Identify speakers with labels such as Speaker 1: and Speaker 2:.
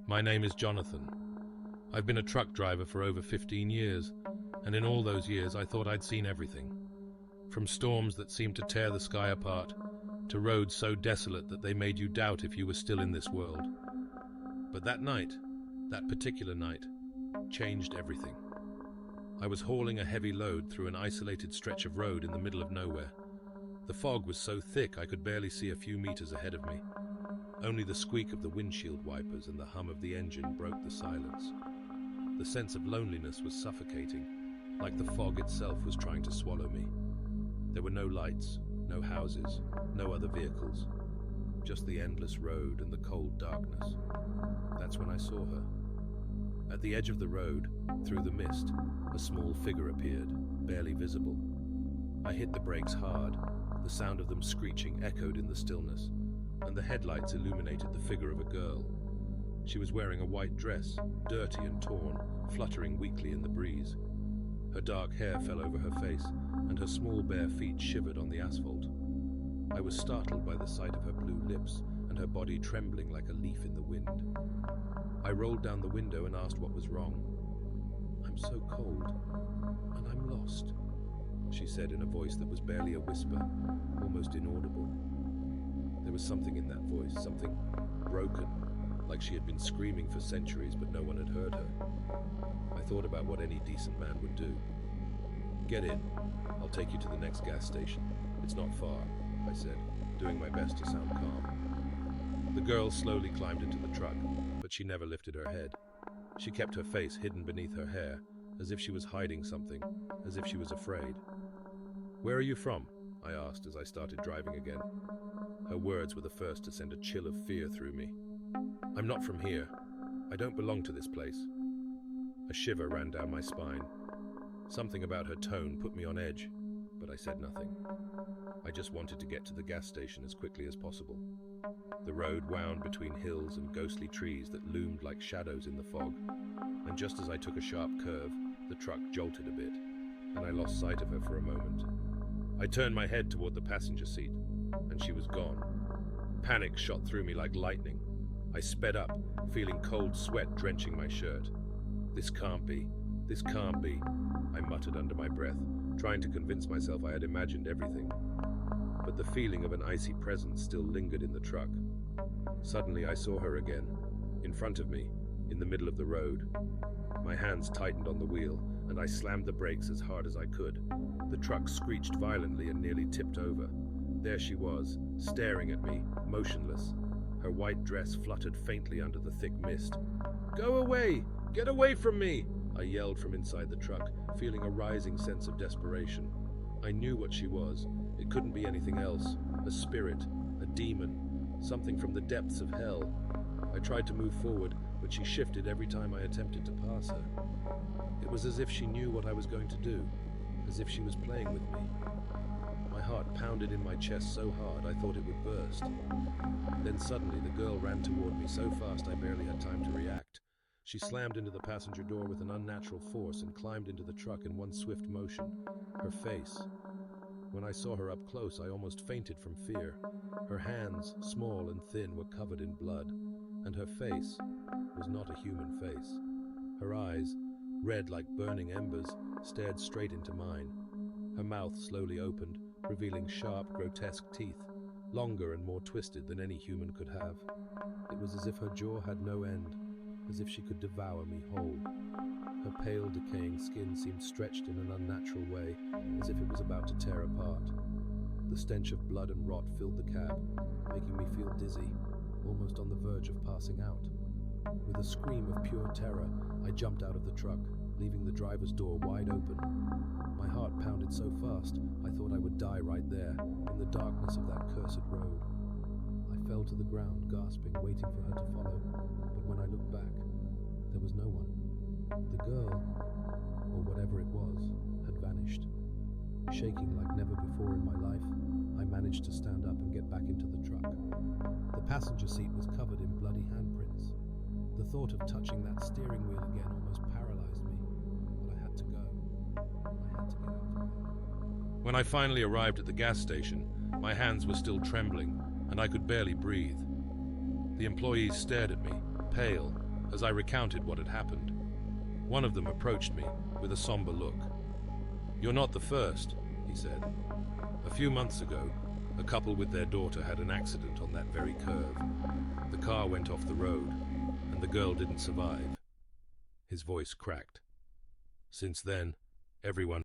Speaker 1: My name is Jonathan. I've been a truck driver for over 15 years, and in all those years I thought I'd seen everything. From storms that seemed to tear the sky apart, to roads so desolate that they made you doubt if you were still in this world. But that night, that particular night, changed everything. I was hauling a heavy load through an isolated stretch of road in the middle of nowhere. The fog was so thick I could barely see a few meters ahead of me. Only the squeak of the windshield wipers and the hum of the engine broke the silence. The sense of loneliness was suffocating, like the fog itself was trying to swallow me. There were no lights, no houses, no other vehicles. Just the endless road and the cold darkness. That's when I saw her. At the edge of the road, through the mist, a small figure appeared, barely visible. I hit the brakes hard. The sound of them screeching echoed in the stillness, and the headlights illuminated the figure of a girl. She was wearing a white dress, dirty and torn, fluttering weakly in the breeze. Her dark hair fell over her face, and her small bare feet shivered on the asphalt. I was startled by the sight of her blue lips and her body trembling like a leaf in the wind. I rolled down the window and asked what was wrong. "I'm so cold, and I'm lost," she said in a voice that was barely a whisper, almost inaudible. There was something in that voice, something broken, like she had been screaming for centuries but no one had heard her. I thought about what any decent man would do. "Get in. I'll take you to the next gas station. It's not far," I said, doing my best to sound calm. The girl slowly climbed into the truck, but she never lifted her head. She kept her face hidden beneath her hair, as if she was hiding something, as if she was afraid. "Where are you from?" I asked as I started driving again. Her words were the first to send a chill of fear through me. "I'm not from here. I don't belong to this place." A shiver ran down my spine. Something about her tone put me on edge, but I said nothing. I just wanted to get to the gas station as quickly as possible. The road wound between hills and ghostly trees that loomed like shadows in the fog, and just as I took a sharp curve, the truck jolted a bit, and I lost sight of her for a moment. I turned my head toward the passenger seat, and she was gone. Panic shot through me like lightning. I sped up, feeling cold sweat drenching my shirt. This can't be. This can't be," I muttered under my breath, trying to convince myself I had imagined everything. But the feeling of an icy presence still lingered in the truck. Suddenly I saw her again, in front of me, in the middle of the road. My hands tightened on the wheel, and I slammed the brakes as hard as I could. The truck screeched violently and nearly tipped over. There she was, staring at me, motionless. Her white dress fluttered faintly under the thick mist. "Go away! Get away from me!" I yelled from inside the truck, feeling a rising sense of desperation. I knew what she was. It couldn't be anything else. A spirit, a demon, something from the depths of hell. I tried to move forward, but she shifted every time I attempted to pass her. It was as if she knew what I was going to do, as if she was playing with me. My heart pounded in my chest so hard I thought it would burst. Then suddenly the girl ran toward me so fast I barely had time to react. She slammed into the passenger door with an unnatural force and climbed into the truck in one swift motion. Her face. When I saw her up close, I almost fainted from fear. Her hands, small and thin, were covered in blood, and her face was not a human face. Her eyes, red like burning embers, stared straight into mine. Her mouth slowly opened, revealing sharp, grotesque teeth, longer and more twisted than any human could have. It was as if her jaw had no end, as if she could devour me whole. Her pale, decaying skin seemed stretched in an unnatural way, as if it was about to tear apart. The stench of blood and rot filled the cab, making me feel dizzy, almost on the verge of passing out. With a scream of pure terror, I jumped out of the truck, leaving the driver's door wide open. My heart pounded so fast, I thought I would die right there, in the darkness of that cursed road. I fell to the ground, gasping, waiting for her to follow, but when I looked back, there was no one. The girl, or whatever it was, had vanished. Shaking like never before in my life, I managed to stand up and get back into the truck. The passenger seat was covered in bloody handprints. The thought of touching that steering wheel again almost paralyzed me, but I had to go. I had to get out of there. When I finally arrived at the gas station, my hands were still trembling, and I could barely breathe. The employees stared at me, pale, as I recounted what had happened. One of them approached me with a somber look. "You're not the first," he said. "A few months ago, a couple with their daughter had an accident on that very curve. The car went off the road, and the girl didn't survive." His voice cracked. "Since then, everyone